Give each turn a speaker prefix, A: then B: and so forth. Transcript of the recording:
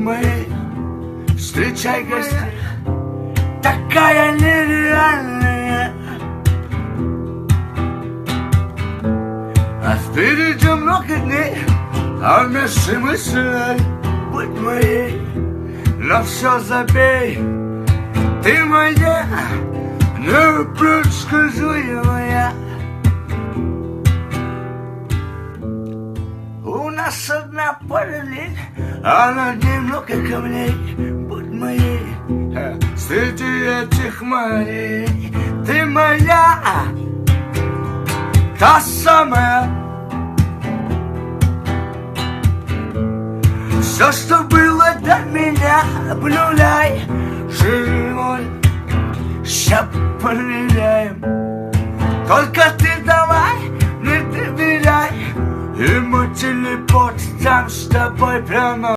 A: моей, встречай гостей, такая нереальная. А впереди много дней, а вместе мыслей будь моей, но все забей. Ты моя, непредсказуемая. У нас одна параллель, а над ней много камней. Будь моей, среди этих морей. Ты моя, та самая. Все, что было до меня, обнуляй. Жизнь мой, ща поменяем. Только ты давай, не доверяй. И мой телепорт там с тобой прямо.